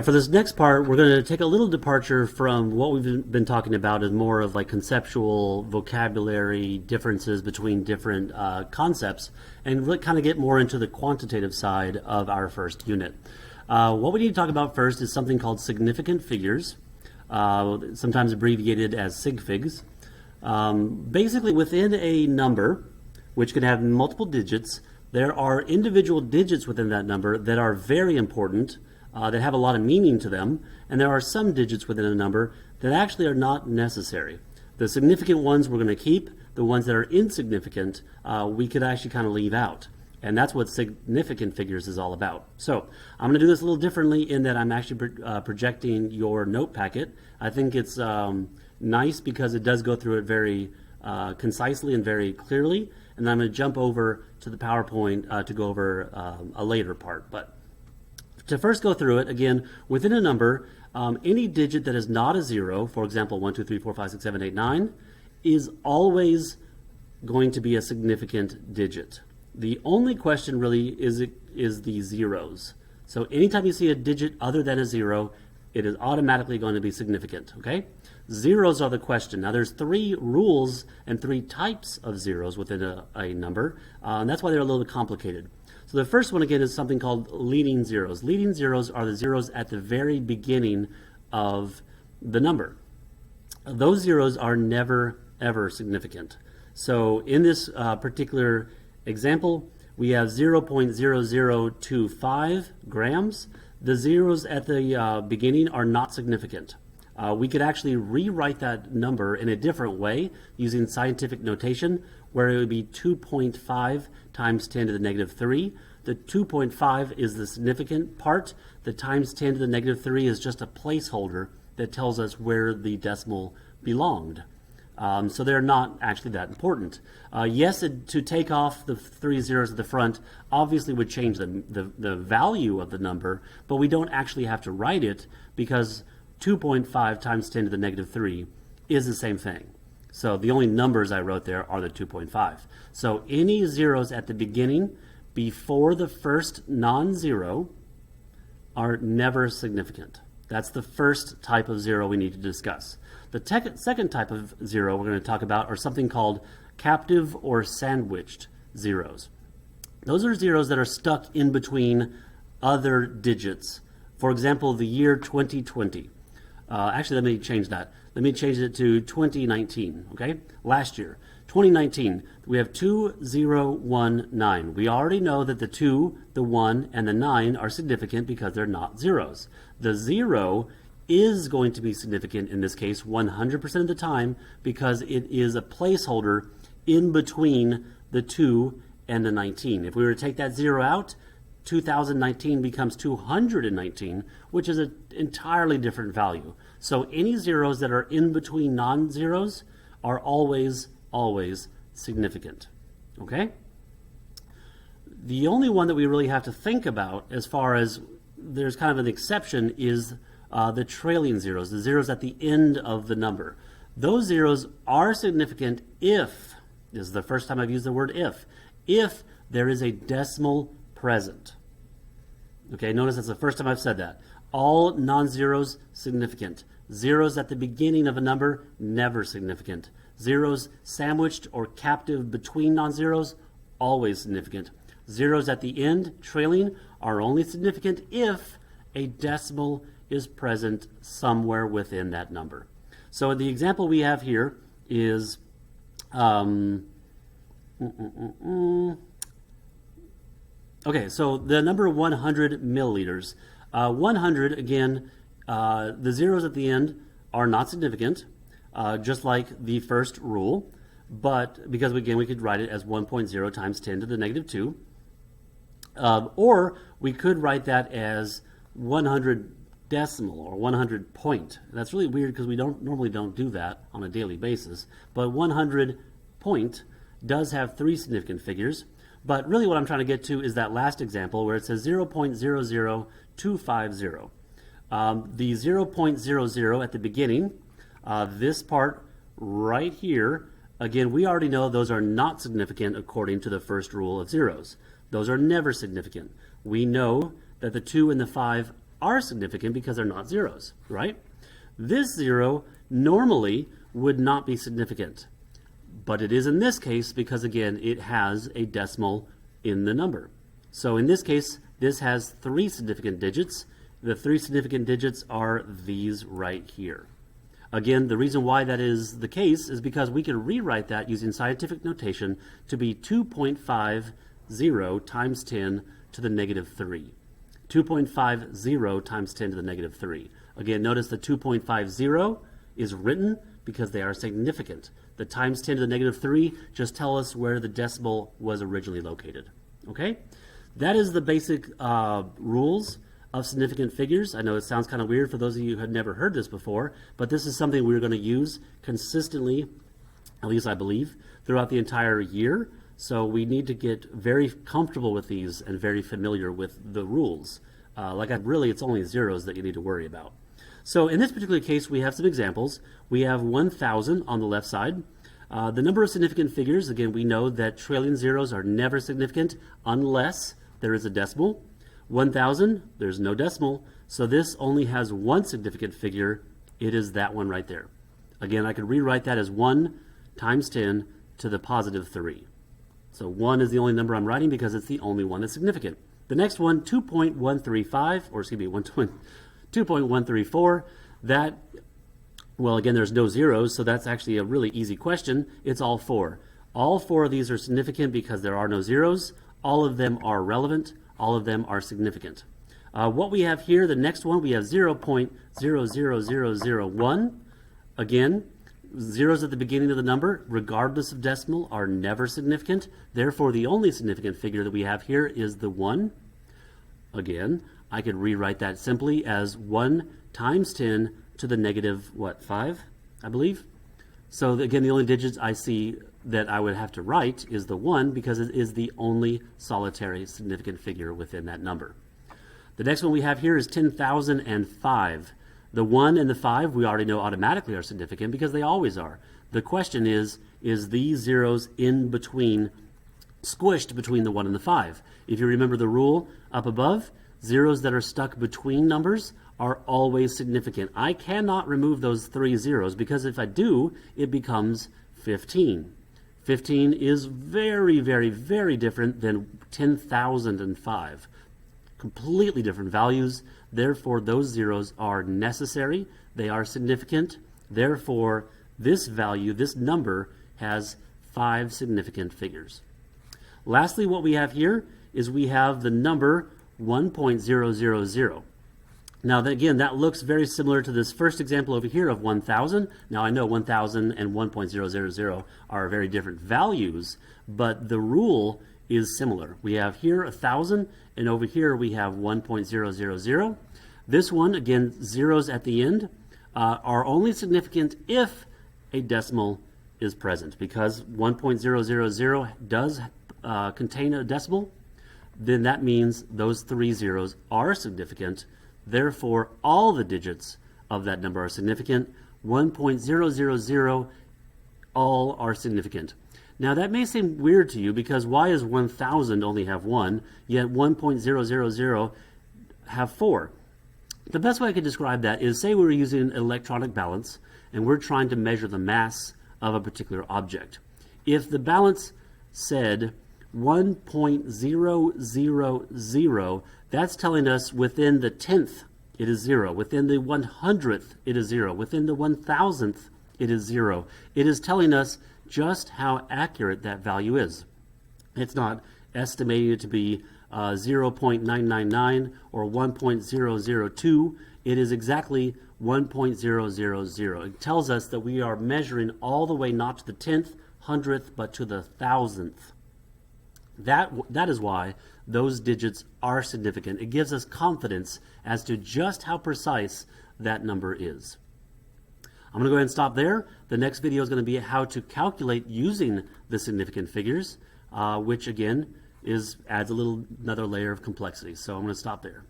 For this next part, we're going to take a little departure from what we've been talking about as more of like conceptual vocabulary differences between different concepts, and really kind of get more into the quantitative side of our first unit. What we need to talk about first is something called significant figures, sometimes abbreviated as sig figs. Basically, within a number, which can have multiple digits, there are individual digits within that number that are very important, that have a lot of meaning to them, and there are some digits within a number that actually are not necessary. The significant ones we're going to keep, the ones that are insignificant we could actually kind of leave out. And that's what significant figures is all about. So I'm going to do this a little differently in that I'm actually projecting your note packet. I think it's nice because it does go through it very concisely and very clearly, and then I'm going to jump over to the PowerPoint to go over a later part. But to first go through it, again, within a number, any digit that is not a zero, for example, 1, 2, 3, 4, 5, 6, 7, 8, 9, is always going to be a significant digit. The only question really is the zeros. So anytime you see a digit other than a zero, it is automatically going to be significant, okay? Zeros are the question. Now there's 3 rules and 3 types of zeros within a number, and that's why they're a little bit complicated. So the first one, again, is something called leading zeros. Leading zeros are the zeros at the very beginning of the number. Those zeros are never, ever significant. So in this particular example, we have 0.0025 grams. The zeros at the beginning are not significant. We could actually rewrite that number in a different way using scientific notation, where it would be 2.5 times 10 to the negative 3. The 2.5 is the significant part. The times 10 to the negative 3 is just a placeholder that tells us where the decimal belonged. So they're not actually that important. Yes, to take off the 3 zeros at the front obviously would change the value of the number, but we don't actually have to write it because 2.5 times 10 to the negative 3 is the same thing. So the only numbers I wrote there are the 2.5. So any zeros at the beginning before the first non-zero are never significant. That's the first type of zero we need to discuss. The second type of zero we're going to talk about are something called captive or sandwiched zeros. Those are zeros that are stuck in between other digits. For example, the year 2020. Actually, let me change that. Let me change it to 2019, okay? Last year, 2019, we have 2019. We already know that the 2, the 1, and the 9 are significant because they're not zeros. The 0 is going to be significant in this case 100% of the time because it is a placeholder in between the 2 and the 19. If we were to take that 0 out, 2019 becomes 219, which is an entirely different value. So any zeros that are in between non-zeros are always significant, okay? The only one that we really have to think about as far as there's kind of an exception is the trailing zeros, the zeros at the end of the number. Those zeros are significant if, this is the first time I've used the word if there is a decimal present. Okay, notice that's the first time I've said that. All non-zeros, significant. Zeros at the beginning of a number, never significant. Zeros sandwiched or captive between non-zeros, always significant. Zeros at the end, trailing, are only significant if a decimal is present somewhere within that number. So the example we have here is okay, so the number 100 milliliters. 100, again, the zeros at the end are not significant, just like the first rule, but because, again, we could write it as 1.0 times 10 to the negative 2, or we could write that as 100 decimal or 100 point. That's really weird because we normally don't do that on a daily basis, but 100 point does have 3 significant figures. But really what I'm trying to get to is that last example where it says 0.00250. The 0.00 at the beginning, this part right here, again, we already know those are not significant according to the first rule of zeros. Those are never significant. We know that the 2 and the 5 are significant because they're not zeros, right? This 0 normally would not be significant, but it is in this case because, again, it has a decimal in the number. So in this case, this has 3 significant digits. The 3 significant digits are these right here. Again, the reason why that is the case is because we can rewrite that using scientific notation to be 2.50 times 10 to the negative 3. 2.50 times 10 to the negative 3. Again, notice the 2.50 is written because they are significant. The times 10 to the negative 3 just tell us where the decimal was originally located. Okay? That is the basic rules of significant figures. I know it sounds kind of weird for those of you who have never heard this before, but this is something we're going to use consistently, at least I believe, throughout the entire year. So we need to get very comfortable with these and very familiar with the rules. Really, it's only zeros that you need to worry about. So in this particular case, we have some examples. We have 1,000 on the left side. The number of significant figures, again, we know that trailing zeros are never significant unless there is a decimal. 1,000, there's no decimal, so this only has one significant figure. It is that one right there. Again, I could rewrite that as 1 times 10 to the positive 3. So 1 is the only number I'm writing because it's the only one that's significant. The next one, 2.135, or excuse me, 2.134, that, well, again, there's no zeros, so that's actually a really easy question. It's all 4. All 4 of these are significant because there are no zeros. All of them are relevant. All of them are significant. What we have here, the next one, we have 0.00001. Again, zeros at the beginning of the number, regardless of decimal, are never significant. Therefore, the only significant figure that we have here is the 1. Again, I could rewrite that simply as 1 times 10 to the negative, 5, I believe. So again, the only digits I see that I would have to write is the 1 because it is the only solitary significant figure within that number. The next one we have here is 10,005. The 1 and the 5 we already know automatically are significant because they always are. The question is these zeros in between, squished between the 1 and the 5? If you remember the rule up above, zeros that are stuck between numbers are always significant. I cannot remove those 3 zeros because if I do, it becomes 15. 15 is very, very, very different than 10,005. Completely different values. Therefore, those zeros are necessary. They are significant. Therefore, this value, this number, has 5 significant figures. Lastly, what we have here is we have the number 1.000. Now, again, that looks very similar to this first example over here of 1,000. Now, I know 1,000 and 1.000 are very different values, but the rule is similar. We have here 1,000, and over here we have 1.000. This one, again, zeros at the end, are only significant if a decimal is present, because 1.000 does contain a decimal. Then that means those 3 zeros are significant. Therefore, all the digits of that number are significant. 1.000, all are significant. Now, that may seem weird to you because why does 1,000 only have 1, yet 1.000 have 4? The best way I could describe that is, say we're using an electronic balance and we're trying to measure the mass of a particular object. If the balance said 1.000, that's telling us within the 10th it is 0, within the 100th it is 0, within the 1,000th it is 0. It is telling us just how accurate that value is. It's not estimating it to be 0.999 or 1.002. It is exactly 1.000. It tells us that we are measuring all the way not to the 10th, 100th, but to the 1,000th. That is why those digits are significant. It gives us confidence as to just how precise that number is. I'm going to go ahead and stop there. The next video is going to be how to calculate using the significant figures, which again adds another layer of complexity. So I'm going to stop there.